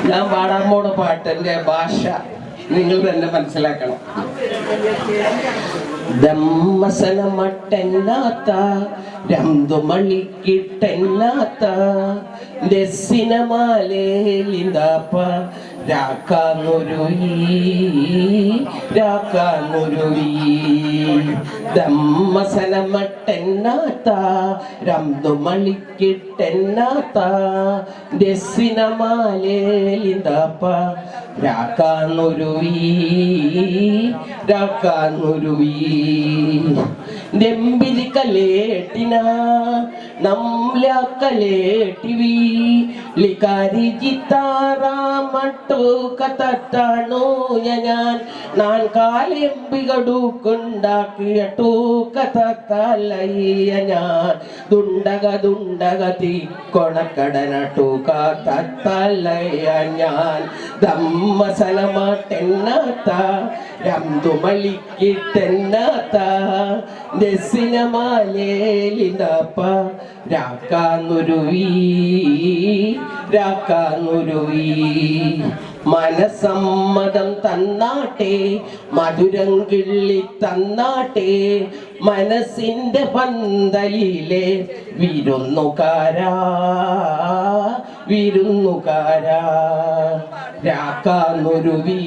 ഞാൻ പാടാൻ പോണ പാട്ടിന്റെ ഭാഷ നിങ്ങൾ തന്നെ മനസ്സിലാക്കണം. ദമ്മസനമട്ടെന്നാത്ത രംതുമളിക്കിട്ടെന്നാത്ത ദസ്സിനമാലേലിന്താപ്പ രാക്കാന്നുരുവി ദമ്മസനമട്ടെന്നാത്ത രംതുമളിക്കിട്ടെന്നാത്ത ദസ്സിനമാലേലിന്താപ്പ രാക്കാന്നുരുവി നെമ്പിലി കലേട്ടിന നംല കലേട്ടിവി ലിക്കാരി ജിത്താറാമട്ടു കത്തട്ടാണോ ഞാൻ നാൻ കാലെമ്പികടുക്കുണ്ടാക്കിയട്ടു കത്തത്തലയ്യ ഞാൻ ദുണ്ടക തീക്കൊണക്കടനട്ടു കത്തത്തലയ്യ ഞാൻ ദമ്മസലമാട്ടെന്നാത്ത രംതുമളിക്കിട്ടെന്നാത്ത ദസ്സിനമാലേലിന്താപ്പ രാക്കാന്നുരുവി മനസമ്മതം തന്നാട്ടെ മധുരം കിള്ളി തന്നാട്ടെ മനസ്സിന്റെ പന്തലിലെ വിരുന്നുകാരാ രാക്കാന്നുരുവി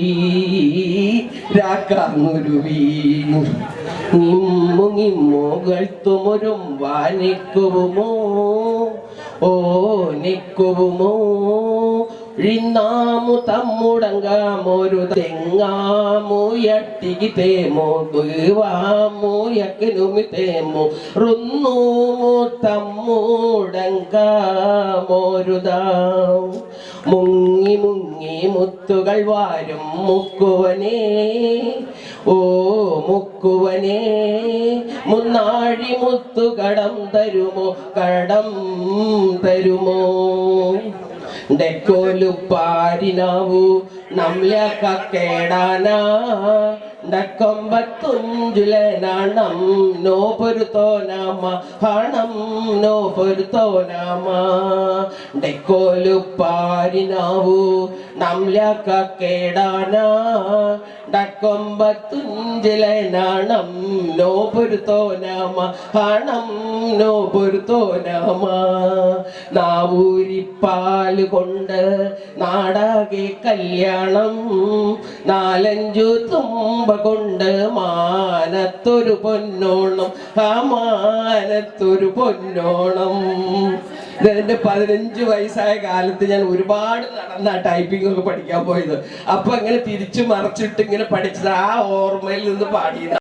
നിമ്മുങ്ങിമ്മോകൾത്തുമൊരും വാനിക്കുവുമോ ഓ നിക്കുവുമോ ിന്നാമു തമ്മുടങ്ങാമൊരു തെങ്ങാമൂയട്ടിക്ക് തേമോ ദുവാമൂയക്കിനുമി റുന്നൂമു തമ്മൂടങ്ങാമൊരുതാം മുങ്ങി മുത്തുകൾ വാരും മുക്കുവനേ ഓ മുക്കുവനേ മുന്നാഴി മുത്തു കടം തരുമോ ഡെക്കോലുപ്പാരിനാവു നംലക കേടാനാ ഡക്കൊമ്പത്തുഞ്ചുലനാണം നോ പൊരുത്തോനാമ ഹണം നോ പൊരുത്തോനാമ ഡെക്കോലുപ്പാരിനാവു നംലക കേടാനാ ഡക്കൊമ്പത്തുഞ്ചുലനാണം നോ പൊരുത്തോനാമ ഹണം നോ പൊരുത്തോനാമ നാവൂരിപ്പാല് കൊണ്ട് നാടാകെ കല്യാണം നാലഞ്ചു തുമ്പ കൊണ്ട് മാനത്തൊരു പൊന്നോണം മാനത്തൊരു പൊന്നോണം. ഇതെന്റെ 15 വയസ്സായ കാലത്ത് ഞാൻ ഒരുപാട് നടന്ന ടൈപ്പിംഗ് ഒക്കെ പഠിക്കാൻ പോയത്. അപ്പൊ ഇങ്ങനെ തിരിച്ചു മറിച്ചിട്ട് ഇങ്ങനെ പഠിച്ചത് ആ ഓർമ്മയിൽ നിന്ന് പാടിയത്.